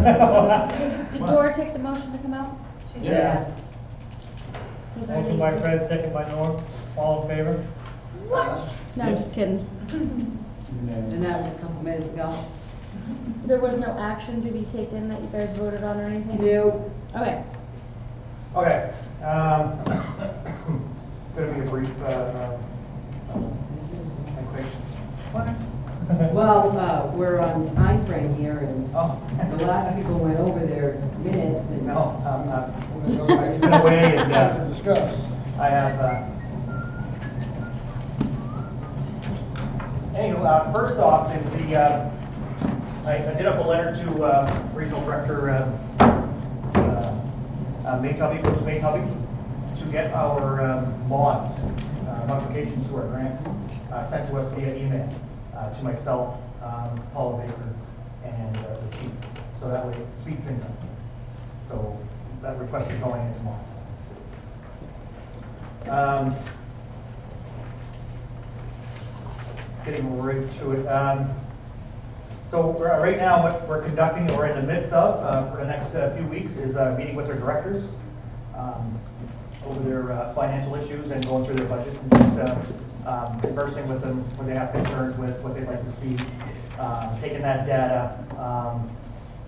Did Dora take the motion to come out? Yes. Was there Motion any by Fred, second by Norm. All in favor? What? No, I'm just kidding. And that was a couple minutes ago. There was no action to be taken that you guys voted on or anything? No. Okay. Okay, gonna be a brief, Well, we're on time frame here, and Oh. the last people went over their minutes, and No, it's been away and, To discuss. I have, anyway, first off is the, I did up a letter to, Regional Director, Maytubby, Bruce Maytubby, to get our, bonds, modifications to our grants, sent to us via email, to myself, Paula Baker, and, the chief, so that way it speeds things up. So that request is going in tomorrow. Getting right to it. So right now, what we're conducting, or in the midst of, for the next few weeks, is meeting with their directors over their financial issues and going through their budget and just conversing with them when they have concerns with what they'd like to see, taking that data,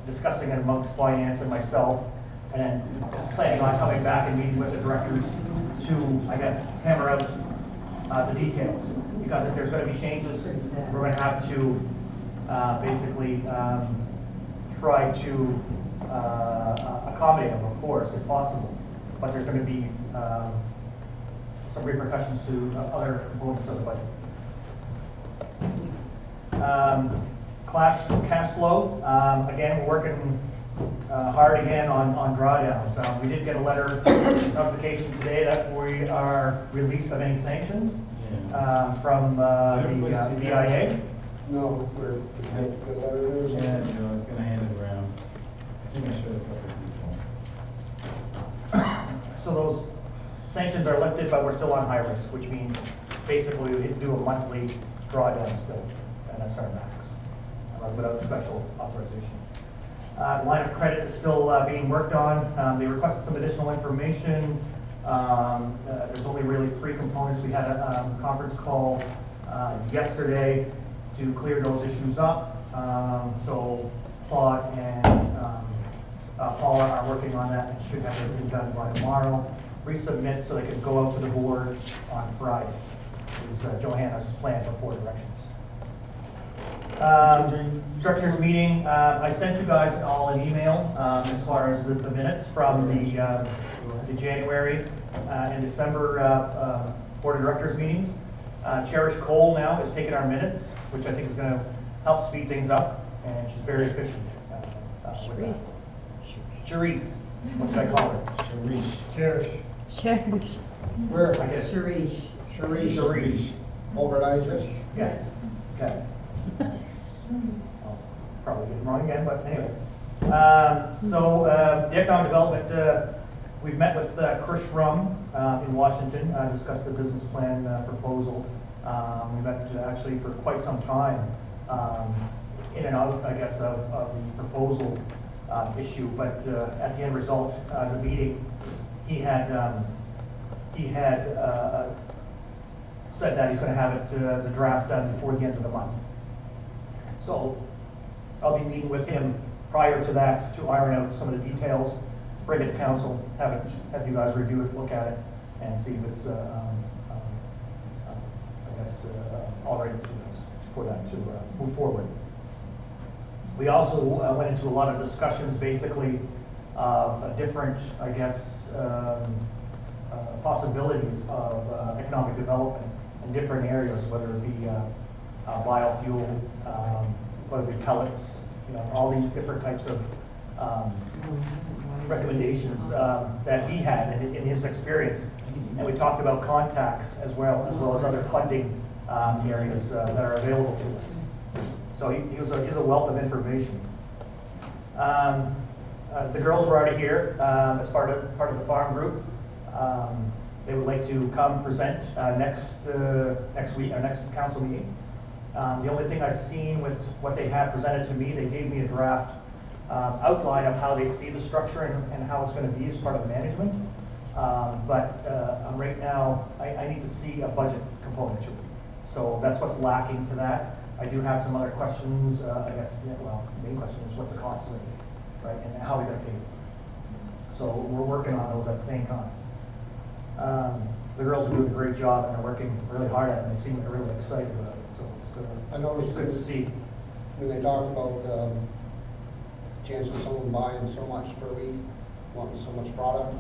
discussing it amongst finance and myself, and then planning on coming back and meeting with the directors to, I guess, hammer out the details. Because if there's going to be changes, we're going to have to basically try to accommodate them, of course, if possible. But there's going to be some repercussions to other components of the budget. Cash flow, again, we're working hard again on drawdowns. We did get a letter notification today that we are released of any sanctions from the VIA. No, we're, good letter Yeah, there. I was gonna hand it around. I think I showed a couple people. So those sanctions are lifted, but we're still on high risk, which means basically we do a monthly drawdown still, and that's our max, without special authorization. Line of credit is still being worked on. They requested some additional information. There's only really 3 components. We had a conference call yesterday to clear those issues up. So Claude and Paula are working on that and should have everything done by tomorrow. Resubmit so they can go out to the board on Friday. Is Johanna's plan for 4 directions. Directors meeting, I sent you guys all an email as far as the minutes from the January and December Board of Directors meetings. Cherish Cole now is taking our minutes, which I think is going to help speed things up, and she's very efficient. Sharice. Charisse, what should I call her? Cherish. Cherish. Where? I guess. Sharish. Charisse. Over at ISIS? Yes. Okay. I'll probably get it wrong again, but anyway. So the economic development, we've met with Chris Rum in Washington, discussed the business plan proposal. We met actually for quite some time in and out, I guess, of the proposal issue. But at the end result, the meeting, he had said that he's going to have it the draft done before the end of the month. So I'll be meeting with him prior to that to iron out some of the details, bring it to council, have you guys review it, look at it, and see if it's, I guess, all right for that to move forward. We also went into a lot of discussions, basically, of different, I guess, possibilities of economic development in different areas, whether it be biofuel, whether it be pellets, all these different types of recommendations that he had in his experience. And we talked about contacts as well as other funding areas that are available to us. So he's a wealth of information. The girls were already here as part of the farm group. They would like to come present next week, our next council meeting. The only thing I've seen with what they have presented to me, they gave me a draft outline of how they see the structure and how it's gonna be as part of management. Right now, I need to see a budget component to it. So that's what's lacking to that. I do have some other questions, I guess, yeah, well, the main question is what the cost is gonna be, right, and how we gonna pay it. So we're working on those at the same time. The girls are doing a great job and they're working really hard at it, and they seem really excited about it, so I noticed it's good to see. when they talked about, chance of someone buying so much per week, wanting so much product.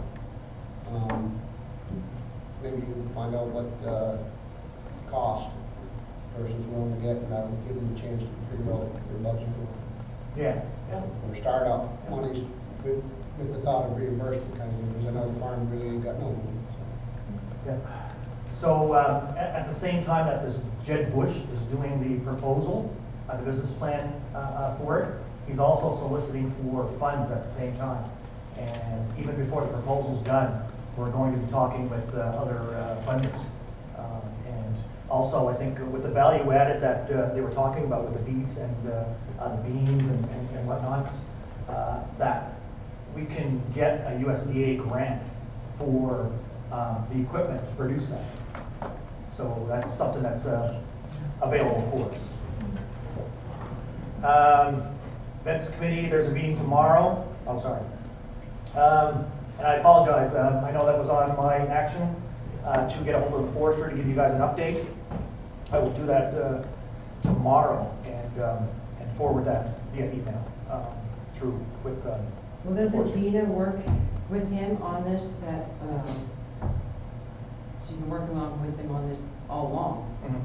Maybe you can find out what, cost person's willing to get, and that would give them a chance to figure out their budget. Yeah, yeah. Or startup monies with the thought of reimbursement kind of, because I know the farm really ain't got no money, so. Yeah. So, at the same time that this Jed Bush is doing the proposal, the business plan, for it, he's also soliciting for funds at the same time. And even before the proposal's done, we're going to be talking with, other, funders. And also, I think with the value added that, they were talking about with the beets and, the beans and whatnot, that we can get a USDA grant for the equipment to produce that. So that's something that's available for us. Events committee, there's a meeting tomorrow. Oh, sorry. And I apologize. I know that was on my action to get a hold of the forester to give you guys an update. I will do that tomorrow and forward that via email through with. Well, doesn't forester. Dina work with him on this, that, she's been working on with him on this all along? Mhm.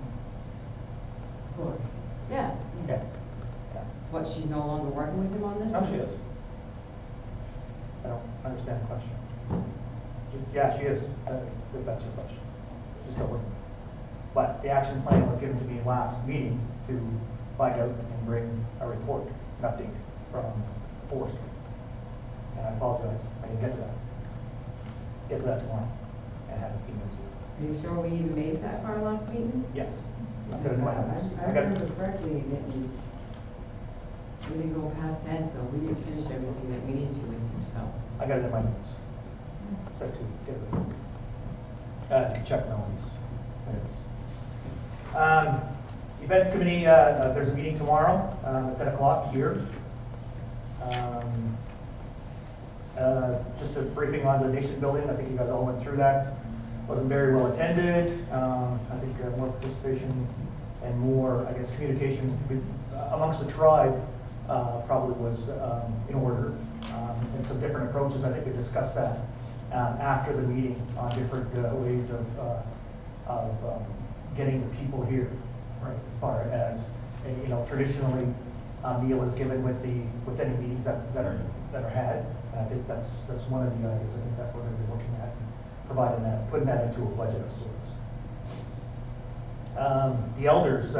Good. Yeah. Yeah. Yeah. What, she's no longer working with him on this? No, she is. I don't understand the question. Yeah, she is, if that's your question. She's still working. But the action plan was given to me last meeting to find out and bring a report, an update from Forester. And I apologize, I didn't get to that. Get to that tomorrow and have it emailed to you. Are you sure we even made it that far last meeting? Yes. I've got it in my notes. I remember correctly that we didn't go past 10, so we didn't finish everything that we needed to with him, so. I got it in my notes. So to get it. You can check Melanie's minutes. Events committee, there's a meeting tomorrow at 10 o'clock here. Just a briefing on the Nation building. I think you guys all went through that. Wasn't very well attended. I think more participation and more, I guess, communication amongst the tribe probably was in order. And some different approaches. I think we discussed that after the meeting on different ways of getting the people here, right? As far as, you know, traditionally, a meal is given with any meetings that are had. And I think that's one of the ideas I think that we're going to be looking at, providing that, putting that into a budget of sorts. The elders,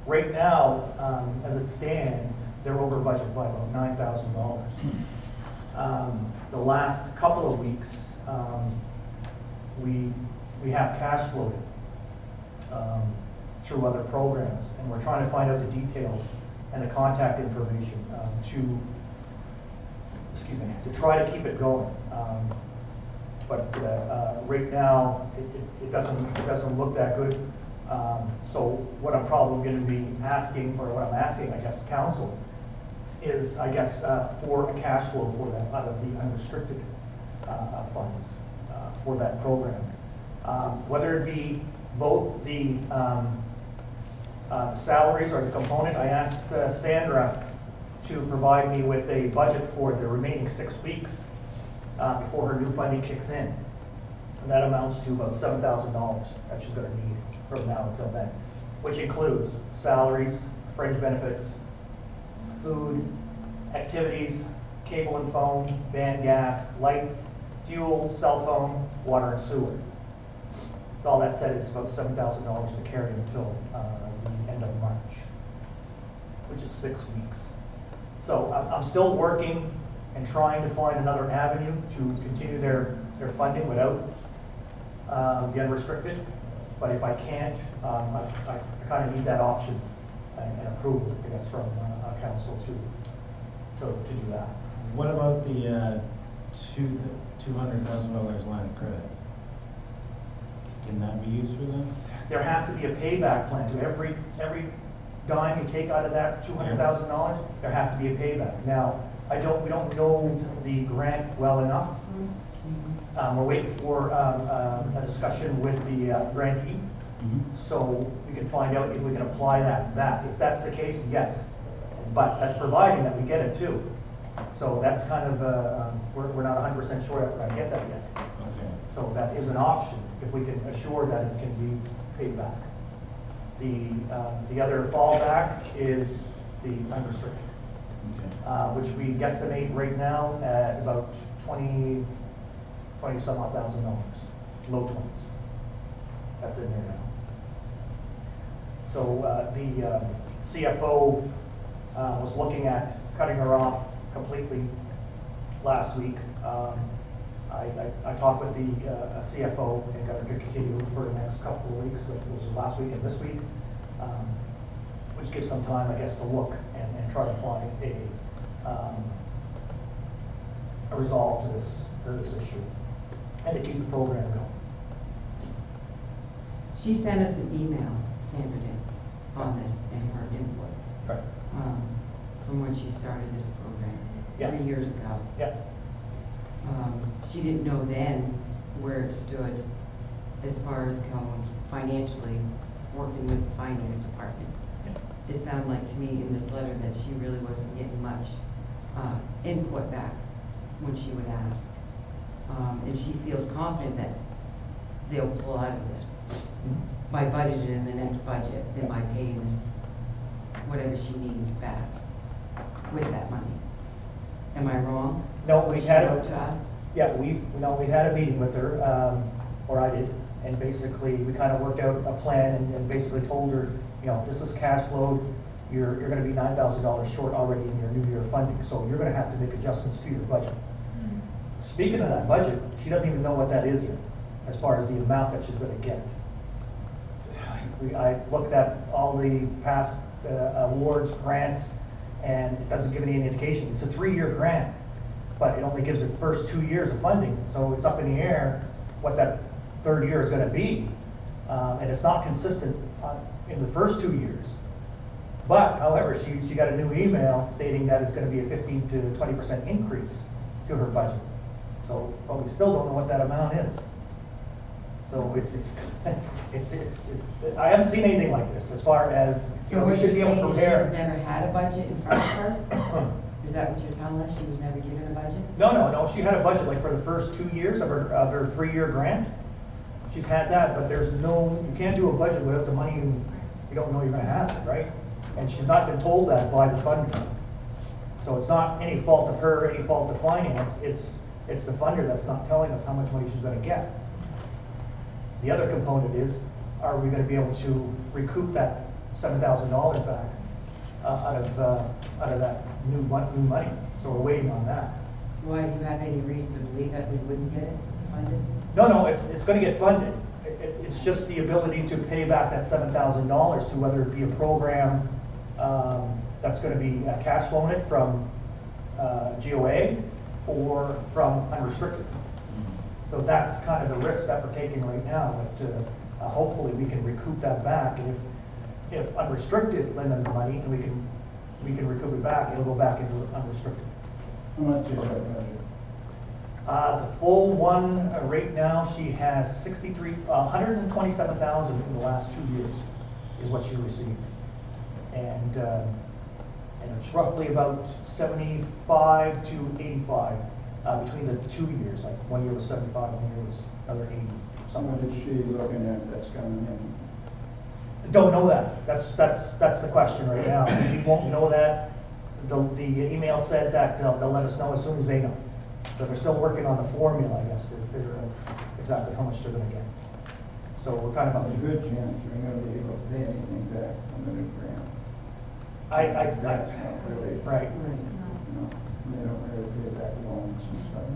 right now, as it stands, they're over budget by about $9,000. The last couple of weeks, we have cash floated through other programs, and we're trying to find out the details and the contact information to try to keep it going. Right now, it doesn't look that good. So what I'm probably going to be asking, or what I'm asking, I guess, council, is, I guess, for a cash flow for that out of the unrestricted funds for that program. Whether it be both the salaries or the component, I asked Sandra to provide me with a budget for the remaining 6 weeks before her new funding kicks in. And that amounts to about $7,000 that she's going to need from now until then, which includes salaries, fringe benefits, food, activities, cable and phone, van gas, lights, fuel, cell phone, water and sewer. So all that said is about $7,000 to carry until the end of March, which is 6 weeks. So I'm still working and trying to find another avenue to continue their funding without the unrestricted. But if I can't, I kind of need that option and approval, I guess, from council to to do that. What about the $200,000 line of credit? Can that be used for that? There has to be a payback plan to every dime you take out of that $200,000, there has to be a payback. Now, we don't know the grant well enough. We're waiting for a discussion with the grantee, so we can find out if we can apply that. If that's the case, yes. But that's providing that we get it too. So that's kind of, we're not 100% sure that we're gonna get that yet. Okay. So that is an option, if we can assure that it can be paid back. The other fallback is the unrestricted, which we guesstimate right now at about 20 some odd $1,000, low 20s. That's in there now. So the CFO was looking at cutting her off completely last week. I talked with the CFO and got her to continue for the next couple of weeks, like it was last week and this week, which gives some time, I guess, to look and try to find a resolve to this issue and to keep the program going. She sent us an email, Sandra did, on this and her input, Right. from when she started this program, Yeah. 3 years ago. Yeah. She didn't know then where it stood as far as going financially, working with the finance department. It sounded like to me in this letter that she really wasn't getting much input back when she would ask. And she feels confident that they'll pull out of this by budgeting in the next budget and by paying us whatever she needs back with that money. Am I wrong? No, What we she had wrote to us? Yeah, we had a meeting with her, or I did, and basically we kind of worked out a plan and basically told her, you know, if this is cash flowed, you're going to be $9,000 short already in your new year funding, so you're going to have to make adjustments to your budget. Speaking of that budget, she doesn't even know what that is yet, as far as the amount that she's going to get. I looked at all the past awards, grants, and it doesn't give any indication. It's a 3-year grant, but it only gives it first 2 years of funding, so it's up in the air what that third year is going to be, and it's not consistent in the first 2 years. But, however, she got a new email stating that it's going to be a 15 to 20% increase to her budget. So, but we still don't know what that amount is. So it's I haven't seen anything like this as far as, you know, So we what should you're be able to saying is prepare. she's never had a budget in front of her? Is that what you're telling us? She was never given a budget? No, she had a budget like for the first 2 years of her 3-year grant. She's had that, but there's no, you can't do a budget without the money you don't know you're gonna have it, right? And she's not been told that by the funder. So it's not any fault of her, any fault of finance, it's the funder that's not telling us how much money she's gonna get. The other component is, are we gonna be able to recoup that $7,000 back out of that new money? So we're waiting on that. Why, do you have any reason to believe that we wouldn't get it funded? No, it's gonna get funded. It's just the ability to pay back that $7,000 to whether it be a program that's gonna be cash flowing it from GOA or from unrestricted. So that's kind of the risk that we're taking right now, but hopefully we can recoup that back. And if unrestricted lend them the money and we can recoup it back, it'll go back into unrestricted. How much is that budget? The full one right now, she has $127,000 in the last 2 years is what she received, and it's roughly about 75 to 85 between the 2 years. Like 1 year was 75, 1 year was another 80. How much is she looking at that's coming in? Don't know that. That's the question right now. We won't know that. The email said that they'll let us know as soon as they know. So they're still working on the formula, I guess, to figure out exactly how much they're going to get. So we're kind of There's a good chance you're going to be able to pay anything back from the new grant. That's not really, right. you know, they don't really pay back loans and stuff.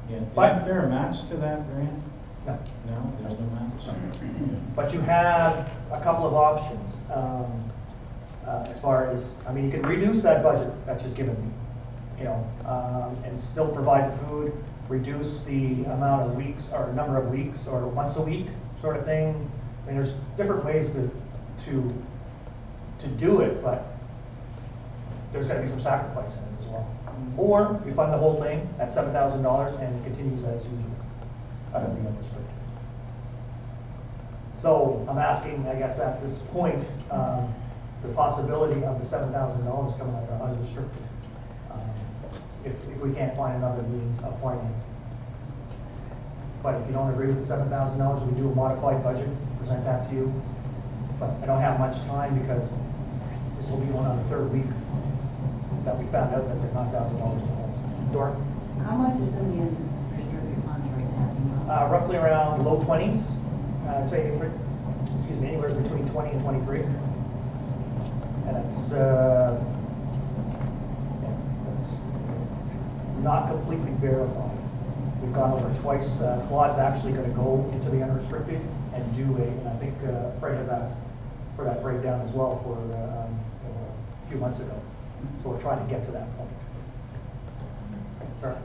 Yeah, But- isn't there a match to that grant? No. No, there's no match? But you have a couple of options. As far as, I mean, you can reduce that budget that she's given me and still provide the food, reduce the amount of weeks or number of weeks or once a week sort of thing. I mean, there's different ways to do it, but there's gotta be some sacrifice in it as well. Or we fund the whole thing at $7,000 and it continues as usual, out of the unrestricted. So I'm asking, I guess at this point, the possibility of the $7,000 coming out of unrestricted, if we can't find another means of financing. But if you don't agree with the $7,000, we do a modified budget, present that to you. But I don't have much time because this will be on the third week that we found out that they're $9,000 to homes. Dora? How much is in the unrestricted funds right now? Do you know? Roughly around low 20s, I'd say, anywhere between 20 and 23. And it's not completely verified. We've gone over it twice. Claude's actually going to go into the unrestricted and do and I think Fred has asked for that breakdown as well for a few months ago. So we're trying to get to that point. Sure.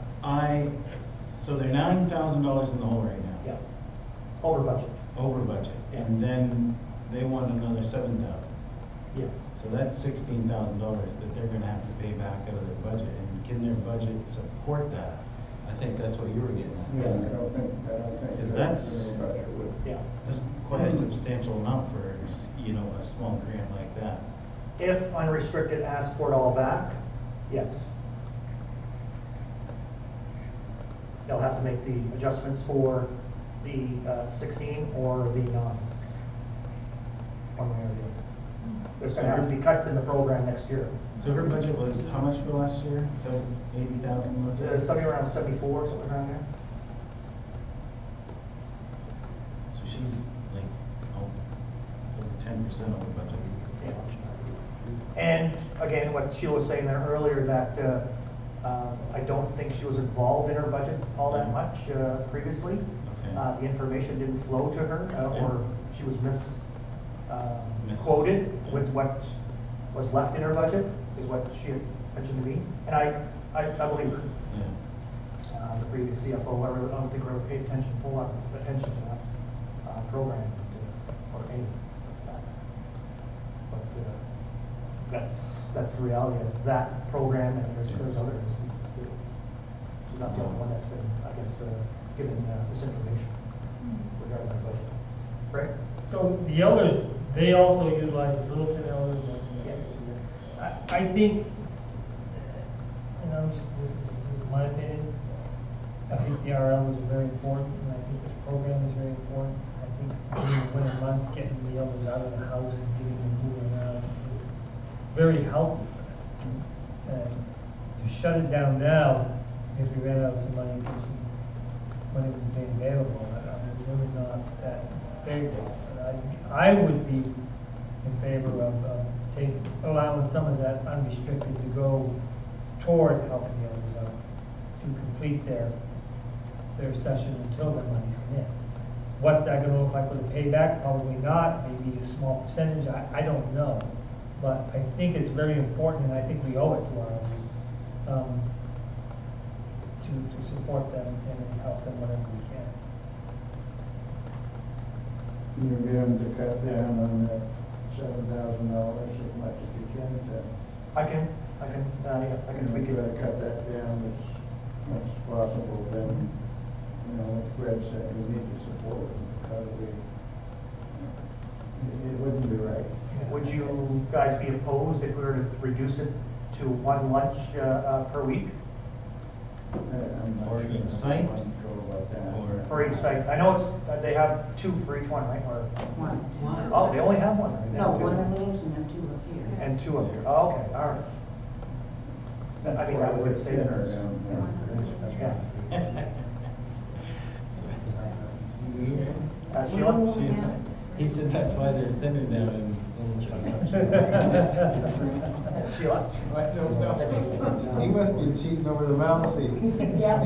So they're $9,000 in the hole right now. Yes. Over budget. Over budget. Yes. And then they want another $7,000. Yes. So that's $16,000 that they're gonna have to pay back out of their budget. And can their budget support that? I think that's what you were getting at. Yeah, I don't think. Because that's- the budget would. Yeah. That's quite a substantial amount for, a small grant like that. If unrestricted asks for it all back, yes. They'll have to make the adjustments for the 16 or the 9. One way or the other. There's gonna have to be cuts in the program next year. So her budget was how much for last year? 80,000, what's it? Something around 74, something around there. So she's like, over 10% over budget. Yeah. And again, what Sheila was saying there earlier, that I don't think she was involved in her budget all that much previously. Okay. The information didn't flow to her, Yeah. or she was misquoted with what was left in her budget, is what she had mentioned to me. And I believe her. Yeah. The previous CFO, I don't think we ever paid attention to that program or any of that. But that's the reality of that program, and there's other instances too. She's not the only one that's been, I guess, given this information regarding our budget. Right? So the elders, they also utilize Littleton elders. Yes. I think, this is my opinion, I think the RL is very important, and I think this program is very important. I think in the winter months, getting the elders out of the house and getting them moving around is very healthy for them. And to shut it down now, if we ran out of some money, because money was made available, I'm really not that favorable. I would be in favor of allowing some of that unrestricted to go toward helping the others out to complete their session until the money's come in. What's that going to look like with a payback? Probably not. Maybe a small percentage. I don't know. But I think it's very important, and I think we owe it to our others to support them and help them whatever we can. You're going to cut down on that $7,000 as much as you can. I can tweak We're it. going to cut that down as much as possible. Then, like Fred said, we need to support them because it wouldn't be right. Would you guys be opposed if we were to reduce it to one lunch per week I'm not Or sure each how site? I want to go about that. Or- for each site? I know they have 2 for each one, right? Or One, two. oh, they only have one. Right? They No, have two. one of those and then 2 up here. And 2 up here. Oh, okay, all right. I mean, that would say Dinner that. down there. Yeah. Well, Sheila? He said that's why they're thinner now in Sheila? I don't know. He must be cheating over the mouth seats. Yeah.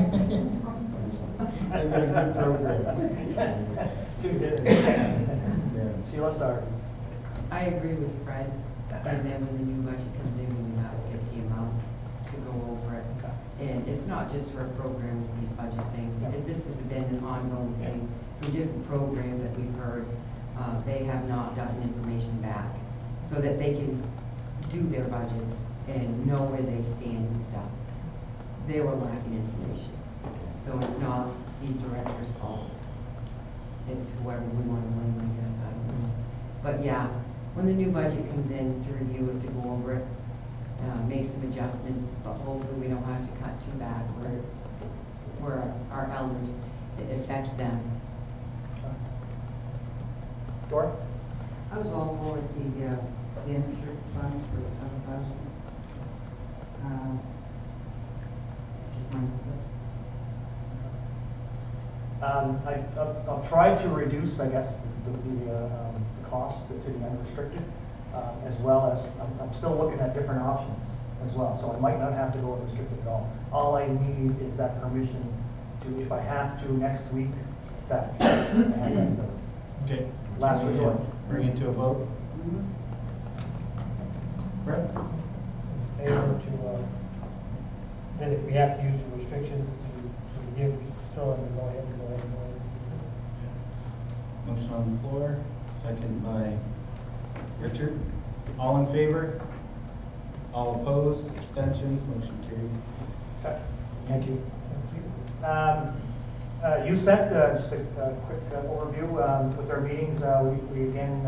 Maybe a good program. 2 dinners. Sheila, sorry. I agree with Fred, and then when the new budget comes in, we have to get the amount to go over it. And it's not just for a program with these budget things. This has been an ongoing thing from different programs that we've heard. They have not gotten information back so that they can do their budgets and know where they stand and stuff. They were lacking information. So it's not these directors' faults. It's whoever we want to blame, I guess, I don't know. But yeah, when the new budget comes in to review it, to go over it, make some adjustments, but hopefully we don't have to cut too bad where our elders, it affects them. Dora? I was all for the insurance funds for the 7,000. Just my I'll try to reduce, I guess, the cost to the unrestricted, as well as, I'm still looking at different options as well, so I might not have to go unrestricted at all. All I need is that permission to, if I have to next week, that I have that ability. Okay. Last resort. Bring it to a vote. Brett? Favor to, then if we have to use the restrictions to give Sterling to go ahead. Motion on the floor, second by Richard. All in favor? All opposed? Abstentions? Motion carried. Okay. Thank you. You sent just a quick overview with our meetings. We again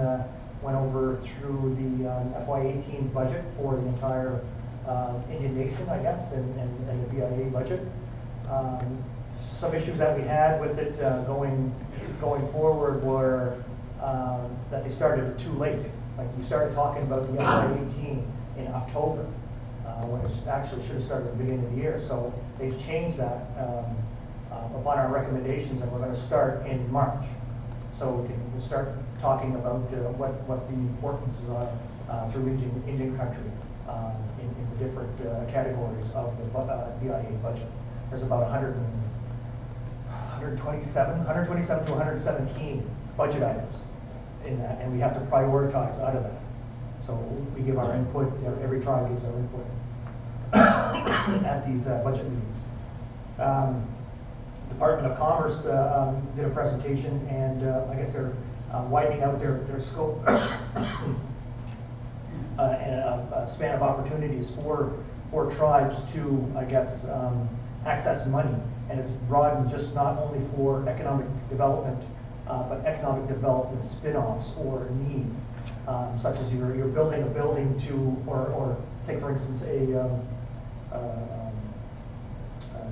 went over through the FY18 budget for the entire Indian Nation, I guess, and the BIA budget. Some issues that we had with it going forward were that they started too late. Like you started talking about the FY18 in October, when it actually should have started at the beginning of the year. So they've changed that upon our recommendations, and we're going to start in March. So we can start talking about what the importances are through Indian country in the different categories of the BIA budget. There's about 127 to 117 budget items in that, and we have to prioritize out of that. So we give our input, every tribe gives our input at these budget meetings. Department of Commerce did a presentation, and I guess they're widening out their scope and a span of opportunities for tribes to, I guess, access money. And it's broadened just not only for economic development, but economic development spin-offs or needs, such as you're building a building to, or take for instance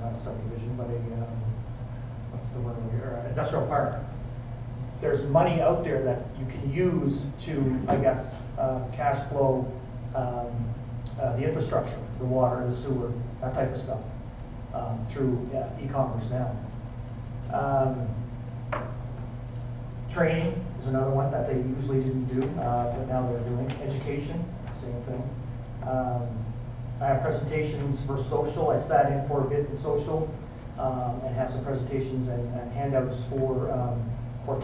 not a subdivision, but what's the word here? Industrial park. There's money out there that you can use to, I guess, cash flow the infrastructure, the water, the sewer, that type of stuff. Through e-commerce now. Training is another one that they usually didn't do, but now they're doing. Education, same thing. I have presentations for social. I sat in for a bit in social and have some presentations and handouts for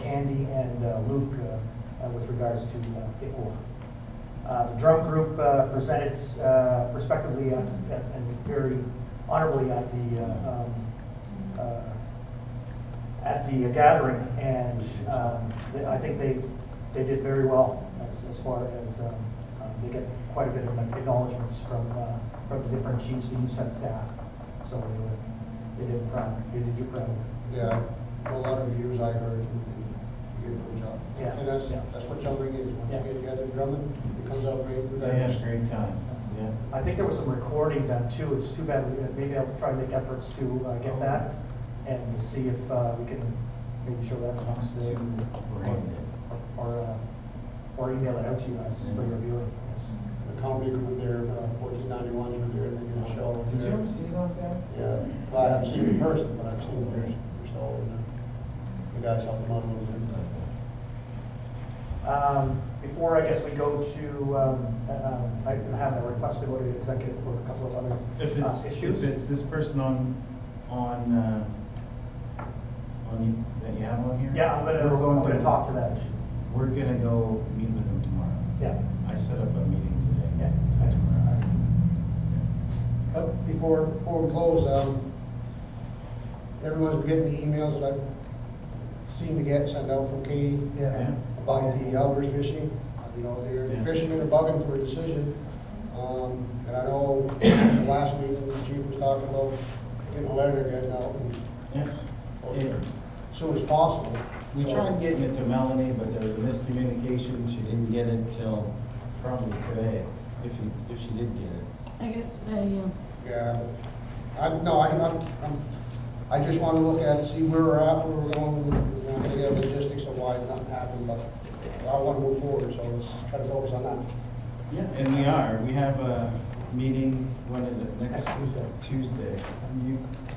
Candy and Luke with regards to ICWA. The drum group presented respectively and very honorably at the gathering, and I think they did very well as far as they get quite a bit of acknowledgments from the different chiefs, the youth and staff. So they did you proud. Yeah, a lot of views I heard, you did a good job. Yeah. And that's what jumping is. Once you get together drumming, it comes out great. They had a great time. Yeah. I think there was some recording done too. It's too bad. Maybe I'll try to make efforts to get that and see if we can maybe show that next or email it out to you guys for your viewing. The comedy group there, 1491s were there, and they did a show. Did you ever see those guys? Yeah, well, I haven't seen them in person, but I've seen their show, and the guys helped them out a little bit. Before I guess we go to, I have a request to go to executive for a couple of other issues. If it's this person on you, that you have on here? Yeah, I'm gonna talk to that issue. We're gonna go meet with them tomorrow. Yeah. I set up a meeting today. Yeah. So tomorrow. But before we close, everyone's been getting the emails that I've seen to get sent out from Katie Yeah. about the outdoors fishing. You know, the fishermen are bugging for a decision. And I know the last meeting, the chief was talking about getting a letter getting out Yeah. as soon as possible. We So- tried getting it to Melanie, but there was a miscommunication. She didn't get it till probably today, if she did get it. I get it today, yeah. Yeah, I just want to look at, see where we're at, where we're going, we're not gonna get logistics of why nothing happened, but I want to move forward, so let's try to focus on that. Yeah, and we are. We have a meeting, when is it? Next Tuesday.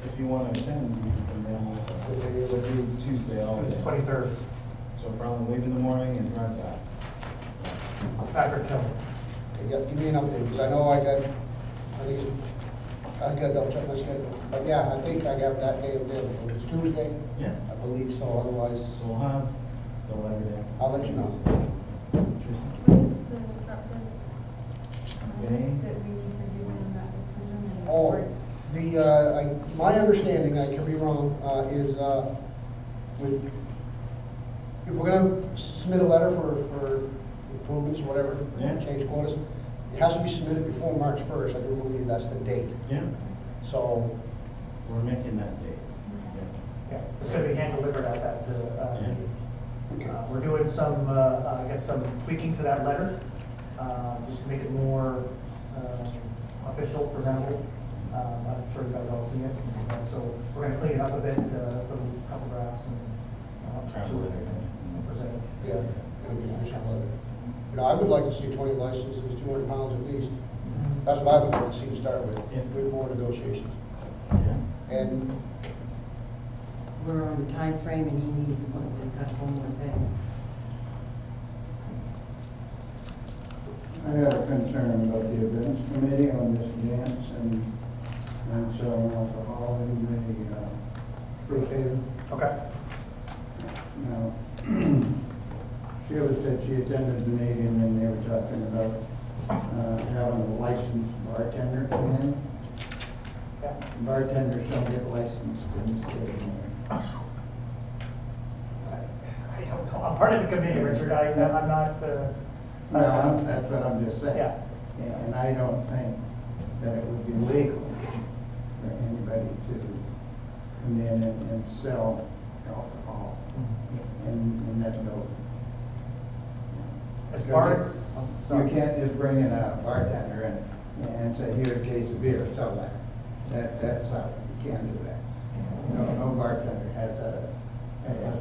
If you want to attend, you can come down. We'll do Tuesday all day. 23rd, So probably leave in the morning and drive back. Patrick Hill. Okay, yeah, give me an update, because I know I got to double check my schedule. But yeah, I think I got that day available. It's Tuesday, Yeah. I believe so, otherwise, So we'll have the letter there. I'll let you know. Okay. That we need to do in that decision and Oh, my understanding, I could be wrong, is, if we're gonna submit a letter for improvements or whatever, Yeah. change quotas, it has to be submitted before March 1st, I do believe that's the date. Yeah, So, we're making that date. Yeah, it's gonna be hand delivered at that, Yeah. meeting. okay. We're doing some, I guess, some tweaking to that letter, just to make it more, official, presentable. I'm sure you guys all see it, so we're gonna clean it up a bit, put a couple drafts and, Travel letter. present it. Yeah, it'll be official letter. You know, I would like to see 20 licenses, 200 pounds at least. That's what I would like to see to start with, Yeah. with more negotiations. Yeah. And We're on the time frame, and he needs to discuss one more thing. I have a concern about the events committee on this dance and selling alcohol in the, First Haven. Okay. Now, Sheila said she attended the meeting and they were talking about, having a licensed bartender come in. Yeah. Bartenders don't get licensed in the state of Maine. I don't know, I'm part of the committee, Richard, I'm not, No, that's what I'm just saying. Yeah. And I don't think that it would be legal for anybody to come in and sell alcohol in that building. as far as, You can't just bring in a bartender and say, here's a case of beer, sell that. That's out, you can't do that. No bartender has a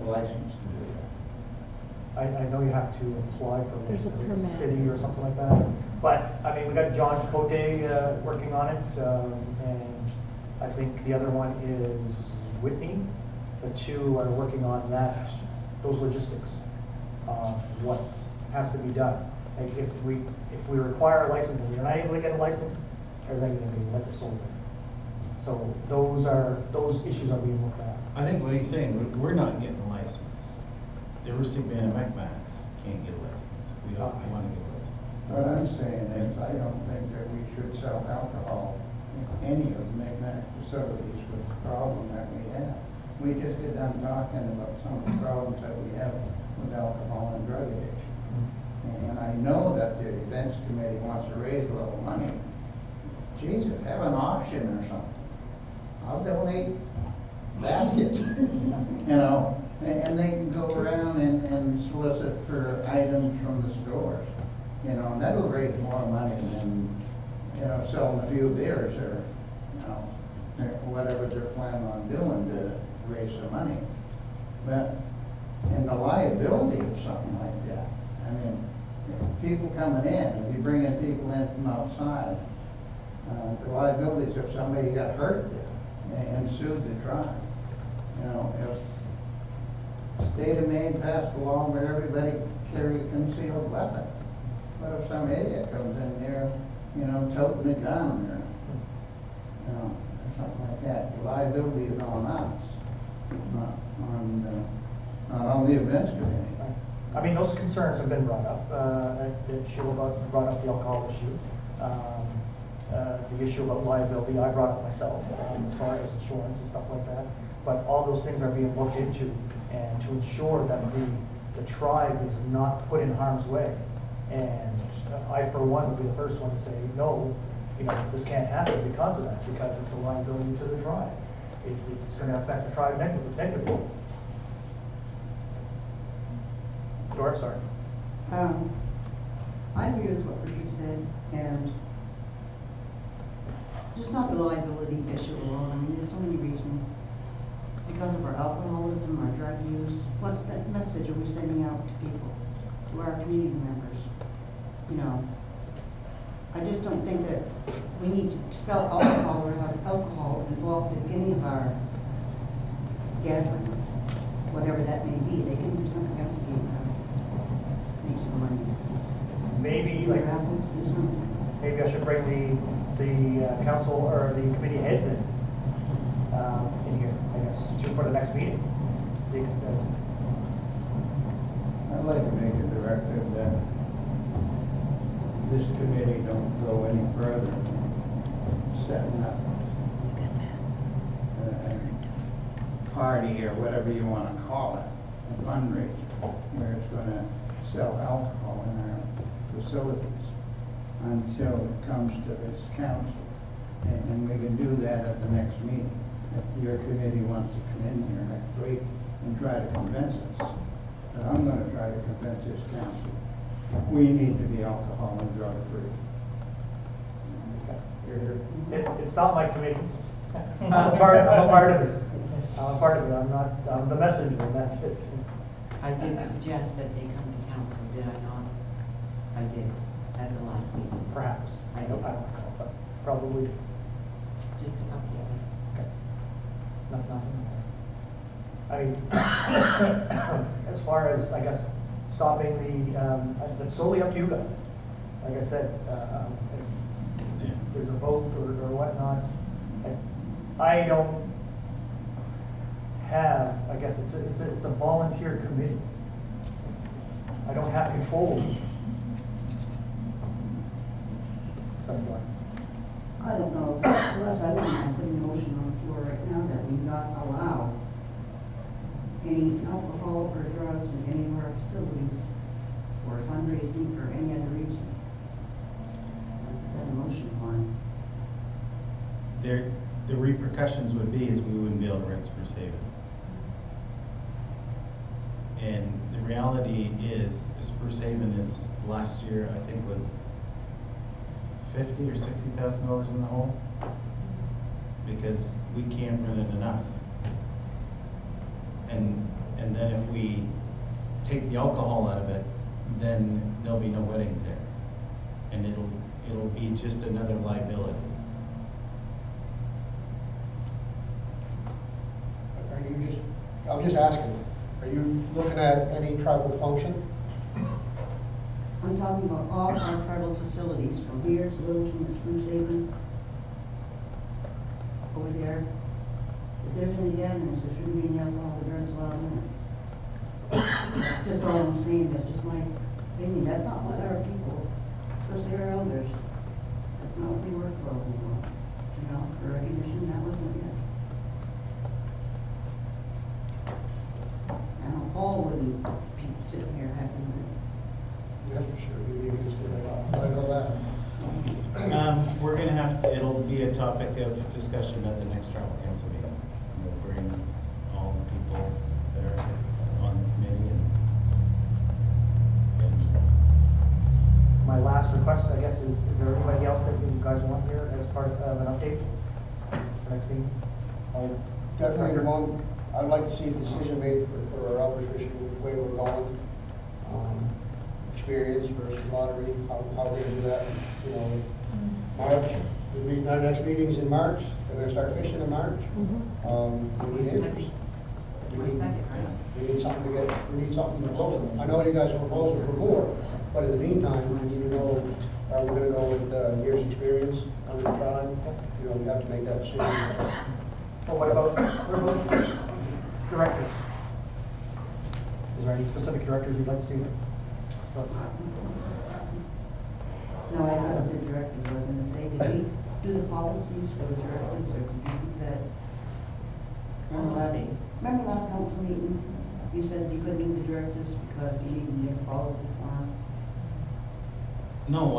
license to do that. I know you have to apply for There's a the permit. city or something like that. But, I mean, we got John Cote, working on it, and I think the other one is Whitney. The two are working on that, those logistics, what has to be done. Like, if we require a license and you're not able to get a license, there's not gonna be liquor sold there. So those issues are being looked at. I think what he's saying, we're not getting a license. The recipient of McMax can't get a license. We don't want to get a license. What I'm saying is, I don't think that we should sell alcohol in any of the McMax facilities with the problem that we have. We just get done talking about some of the problems that we have with alcohol and drug addiction. And I know that the events committee wants to raise a little money. Jesus, have an auction or something. I'll donate baskets, you know, and they can go around and solicit for items from the stores. You know, and that'll raise more money than, you know, selling a few beers or, you know, whatever they're planning on doing to raise some money. But, and the liability of something like that, I mean, people coming in, if you bring in people in from outside, the liabilities if somebody got hurt there and sued the tribe. You know, if state of Maine passed a law where everybody carry a concealed weapon, what if some idiot comes in there, you know, toting a gun or, you know, or something like that? The liability is on us, not on the events committee. I mean, those concerns have been brought up. Sheila brought up the alcohol issue. the issue about liability, I brought it myself, as far as insurance and stuff like that. But all those things are being looked into, and to ensure that the tribe is not put in harm's way. And I, for one, would be the first one to say, no, this can't happen because of that, because it's a liability to the tribe. It's going to affect the tribe negatively. Doris, sorry. I agree with what Richard said, and just not the liability issue alone. I mean, there's so many reasons. Because of our alcoholism, our drug use, what's that message are we sending out to people, to our community members? I just don't think that we need to sell alcohol or have alcohol involved in any of our gatherings, whatever that may be. They can do something else to make some money. Maybe, Do raffles, do something. maybe I should bring the council or the committee heads in here, I guess, for the next meeting. I'd like to make a directive that this committee don't go any further, setting up a party or whatever you want to call it, a fundraiser, where it's going to sell alcohol in our facilities until it comes to this council. And we can do that at the next meeting. If your committee wants to come in here next week and try to convince us, and I'm going to try to convince this council, we need to be alcohol and drug free. It's not my committee. I'm a part of it. I'm not, I'm the messenger, and that's it. I did suggest that they come to council, did I not? I did, at the last meeting. Perhaps. I don't know, but probably. Just to update me. Okay. Nothing. I mean, as far as, I guess, stopping that's solely up to you guys. Like I said, there's a vote or whatnot. I don't have, I guess it's a volunteer committee. I don't have control. I don't know, unless I wouldn't mind putting a motion on the floor right now that we not allow any alcohol or drugs in any of our facilities or fundraising for any other reason. That motion on. The repercussions would be is we wouldn't be able to rent Spruce Haven. And the reality is, Spruce Haven is, last year, I think was $50,000 or $60,000 in the hole, because we can't rent it enough. And then if we take the alcohol out of it, then there'll be no weddings there, and it'll be just another liability. I'm just asking, are you looking at any tribal function? I'm talking about all our tribal facilities, from here to Littleton to Spruce Haven, over there. If there's any gatherings, there shouldn't be any alcohol or drugs allowed in it. That's just all I'm saying, that's just my opinion. That's not what our people, especially our elders, that's not what we work for anymore. For recognition, that wasn't it. Now, Paul wouldn't be sitting here having it. That's for sure, you'd be against it a lot, I know that. We're gonna have, it'll be a topic of discussion at the next tribal council meeting. We'll bring all the people that are on the committee and My last request, I guess, is there anybody else that you guys want here as part of an update for next meeting? Definitely one, I'd like to see a decision made for our elders issue, which way we're going. Experience versus lottery, how we're gonna do that, March, our next meeting's in March, we're gonna start fishing in March. We need interest. We need something to vote on. I know you guys are proposing for more, but in the meantime, we need to know, are we gonna go with years' experience under the tribe? We have to make that decision. Well, what about directors? Is there any specific directors you'd like to see? No, I said directors, I was gonna say, did we do the policies for the directors, or did you do that? Policy. Remember last council meeting, you said you couldn't meet the directors because you needed their policy form? No,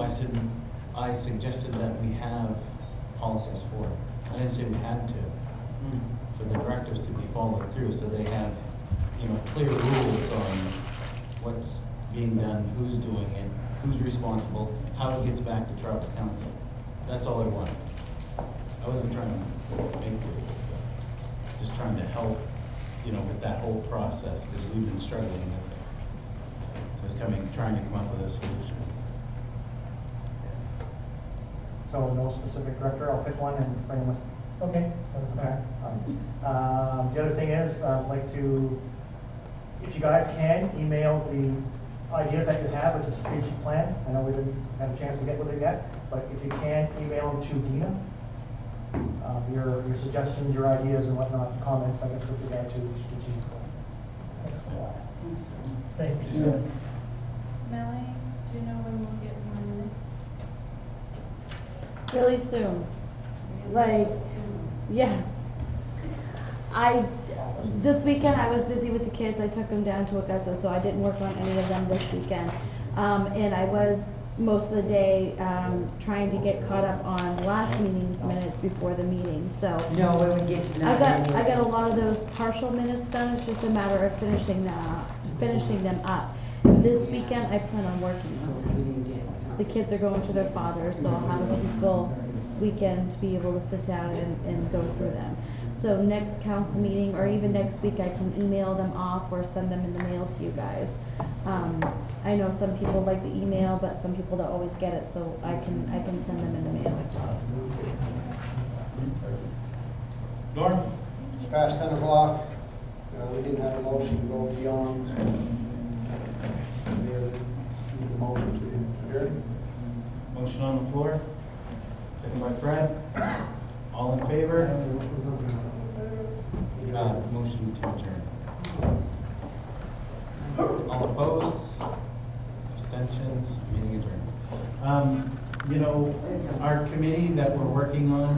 I suggested that we have policies for it. I didn't say we had to, for the directors to be followed through, so they have, clear rules on what's being done, who's doing it, who's responsible, how it gets back to tribal council. That's all I wanted. I wasn't trying to make rules, but just trying to help, with that whole process, because we've been struggling with it. So it's trying to come up with a solution. So no specific director, I'll pick one and bring them with. Okay. Sounds good. Okay. The other thing is, I'd like to, if you guys can, email the ideas that you have with the strategic plan. I know we didn't have a chance to get with it yet, but if you can, email them to Dina. Your suggestions, your ideas and whatnot, comments, I guess, with regard to the strategic plan. Thank you, sir. Melanie, do you know when we'll get one? Really soon. Like, yeah. This weekend I was busy with the kids. I took them down to Augusta, so I didn't work on any of them this weekend. And I was most of the day trying to get caught up on last meeting's minutes before the meeting. So No, we would get to know. I got a lot of those partial minutes done. It's just a matter of finishing them up. This weekend I plan on working them. The kids are going to their fathers, so I'll have a peaceful weekend to be able to sit down and go through them. So next council meeting, or even next week, I can email them off or send them in the mail to you guys. I know some people like the email, but some people don't always get it, so I can send them in the mail as well. Norm? It's past 10 o'clock. We didn't have a motion to go beyond. So any other motion to adjourn? Motion on the floor, second by Fred. All in favor? Motion to adjourn. All opposed? Abstentions? Meeting adjourned. Our committee that we're working on,